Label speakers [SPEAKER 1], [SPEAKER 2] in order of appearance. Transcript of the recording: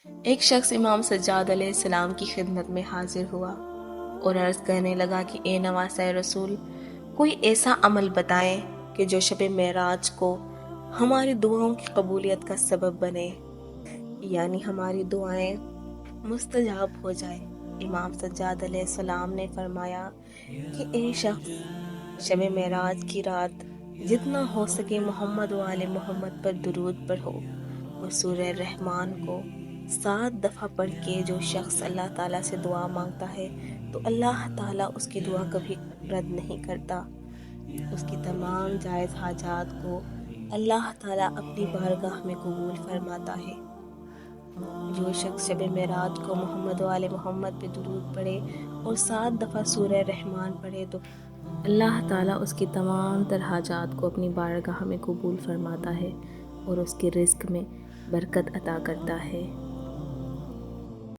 [SPEAKER 1] ایک شخص امام سجاد علیہ السلام کی خدمت میں حاضر ہوا اور عرض کرنے لگا کہ اے نواسہ رسول، کوئی ایسا عمل بتائیں کہ جو شب معراج کو ہماری دعاؤں کی قبولیت کا سبب بنے، یعنی ہماری دعائیں مستجاب ہو جائیں۔ امام سجاد علیہ السلام نے فرمایا کہ اے شخص، شب معراج کی رات جتنا ہو سکے محمد و آل محمد پر درود پڑھو اور سورہ رحمان کو 7 دفعہ پڑھ کے جو شخص اللہ تعالیٰ سے دعا مانگتا ہے تو اللہ تعالیٰ اس کی دعا کبھی رد نہیں کرتا۔ اس کی تمام جائز حاجات کو اللہ تعالیٰ اپنی بارگاہ میں قبول فرماتا ہے۔ جو شخص شب معراج کو محمد و آل محمد پہ درود پڑھے اور 7 دفعہ سورہ رحمان پڑھے تو اللہ تعالیٰ اس کی تمام تر حاجات کو اپنی بارگاہ میں قبول فرماتا ہے اور اس کے رزق میں برکت عطا کرتا ہے۔